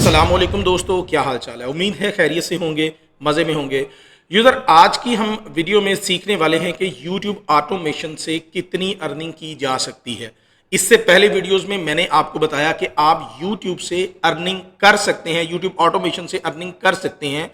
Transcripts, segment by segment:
अस्सलाम वालेकुम दोस्तों, क्या हाल चाल है। उम्मीद है खैरियत से होंगे, मज़े में होंगे। यूज़र, आज की हम वीडियो में सीखने वाले हैं कि यूट्यूब ऑटोमेशन से कितनी अर्निंग की जा सकती है। इससे पहले वीडियोस में मैंने आपको बताया कि आप यूट्यूब से अर्निंग कर सकते हैं, यूट्यूब ऑटोमेशन से अर्निंग कर सकते हैं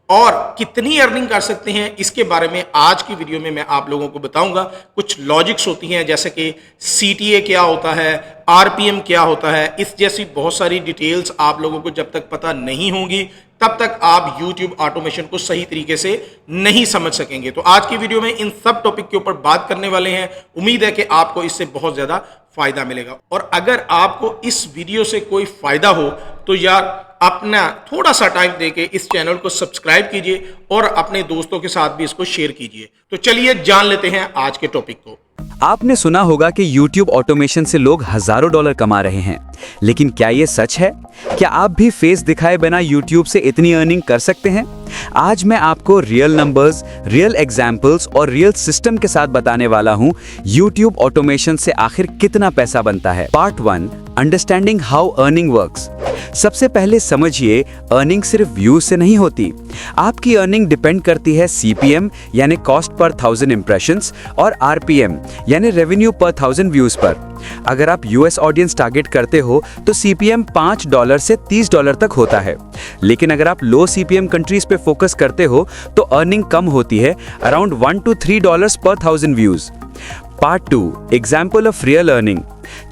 और कितनी अर्निंग कर सकते हैं इसके बारे में आज की वीडियो में मैं आप लोगों को बताऊंगा। कुछ लॉजिक्स होती हैं जैसे कि CTA क्या होता है, RPM क्या होता है, इस जैसी बहुत सारी डिटेल्स आप लोगों को जब तक पता नहीं होंगी तब तक आप YouTube ऑटोमेशन को सही तरीके से नहीं समझ सकेंगे। तो आज की वीडियो में इन सब टॉपिक के ऊपर बात करने वाले हैं। उम्मीद है कि आपको इससे बहुत ज्यादा फायदा मिलेगा और अगर आपको इस वीडियो से कोई फायदा हो तो यार अपना थोड़ा सा टाइम देके इस चैनल को सब्सक्राइब कीजिए और अपने दोस्तों के साथ भी इसको शेयर कीजिए। तो चलिए जान लेते हैं आज के टॉपिक को। आपने सुना होगा कि YouTube ऑटोमेशन से लोग हजारों डॉलर कमा रहे हैं, लेकिन क्या ये सच है? क्या आप भी फेस दिखाए बिना YouTube से इतनी अर्निंग कर सकते हैं? आज मैं आपको रियल नंबर्स, रियल एग्जाम्पल्स और रियल सिस्टम के साथ बताने वाला हूं YouTube ऑटोमेशन से आखिर कितना पैसा बनता है। Part 1, understanding how earning works. सबसे पहले समझिए, अर्निंग सिर्फ व्यूज से नहीं होती। आपकी अर्निंग डिपेंड करती है CPM यानी कॉस्ट पर 1000 इंप्रेशंस और RPM यानी रेवेन्यू पर 1000 व्यूज पर। अगर आप US ऑडियंस टारगेट करते हो तो CPM $5 से $30 तक होता है, लेकिन अगर आप लो CPM कंट्रीज पे फोकस करते हो तो अर्निंग कम होती है, अराउंड $1 to $3 पर 1000 views. Part 2, example of real earning.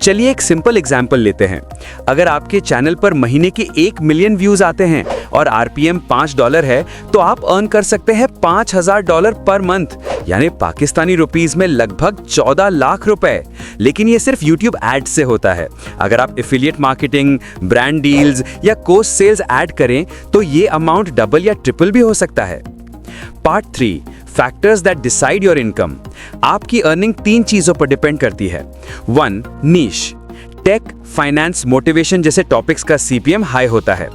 चलिए एक सिंपल एग्जाम्पल लेते हैं। अगर आपके चैनल पर महीने के 1 मिलियन व्यूज आते हैं और RPM $5 है तो आप अर्न कर सकते हैं $5000 पर मंथ, यानी पाकिस्तानी रुपीस में लगभग 14 लाख रुपए। लेकिन ये सिर्फ YouTube एड से होता है। अगर आप एफिलिएट मार्केटिंग, ब्रांड डील्स या कोर्स सेल्स ऐड करें तो ये अमाउंट डबल या ट्रिपल भी हो सकता है। Part 3, factors that decide your income. आपकी अर्निंग 3 चीजों पर डिपेंड करती है। 1, नीश। टेक, फाइनेंस, मोटिवेशन जैसे टॉपिक्स का CPM हाई होता है।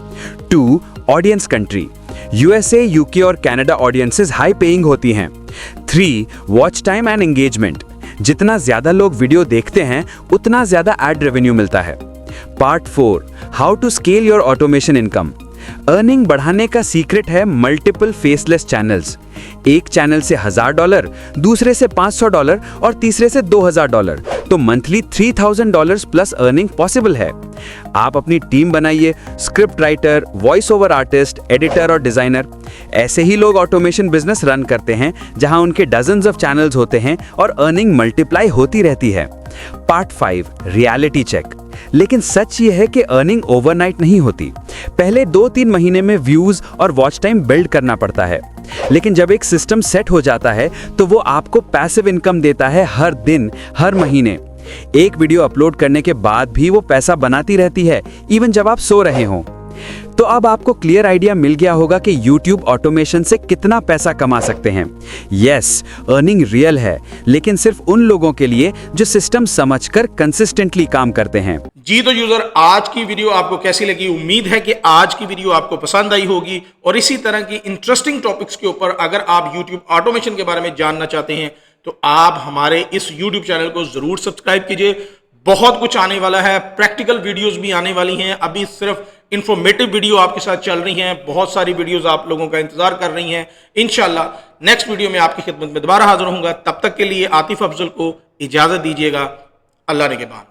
2, ऑडियंस कंट्री। USA, UK और कनाडा ऑडियंसेस हाई पेइंग होती हैं। 3, वॉच टाइम एंड एंगेजमेंट। जितना ज्यादा लोग वीडियो देखते हैं उतना ज्यादा एड रेवेन्यू मिलता है। Part 4, how to scale your automation income. Earning बढ़ाने का सीक्रेट है मल्टीपल फेसलेस चैनल्स। एक चैनल से $1000, दूसरे से $500 और तीसरे से $2000, तो मंथली $3000 प्लस अर्निंग पॉसिबल है। आप अपनी टीम बनाइए, script writer, voice over artist, editor और डिजाइनर। ऐसे ही लोग ऑटोमेशन बिजनेस रन करते हैं जहां उनके डजन्स ऑफ चैनल्स होते हैं और अर्निंग मल्टीप्लाई होती रहती है। Part 5, reality check. लेकिन सच ये है कि अर्निंग ओवरनाइट नहीं होती। पहले 2-3 महीने में व्यूज और वॉच टाइम बिल्ड करना पड़ता है, लेकिन जब एक सिस्टम सेट हो जाता है तो वो आपको पैसिव इनकम देता है हर दिन, हर महीने। एक वीडियो अपलोड करने के बाद भी वो पैसा बनाती रहती है, इवन जब आप सो रहे हों। तो अब आपको क्लियर आइडिया मिल गया होगा कि YouTube ऑटोमेशन से कितना पैसा कमा सकते हैं। यस, अर्निंग रियल है, लेकिन सिर्फ उन लोगों के लिए जो सिस्टम समझकर कंसिस्टेंटली काम करते हैं। जी तो यूजर, आज की वीडियो आपको कैसी लगी? उम्मीद है कि आज की वीडियो आपको पसंद आई होगी और इसी तरह की इंटरेस्टिंग टॉपिक्स के ऊपर अगर आप YouTube ऑटोमेशन के बारे में जानना चाहते हैं तो आप हमारे इस YouTube चैनल को जरूर सब्सक्राइब कीजिए। बहुत कुछ आने वाला है, प्रैक्टिकल वीडियोस भी आने वाली हैं। अभी सिर्फ इंफॉर्मेटिव वीडियो आपके साथ चल रही हैं, बहुत सारी वीडियोस आप लोगों का इंतजार कर रही हैं। इंशाल्लाह नेक्स्ट वीडियो में आपकी खिदमत में दोबारा हाजिर होऊंगा। तब तक के लिए आतिफ अफजल को इजाजत दीजिएगा। अल्लाह ने के बाद।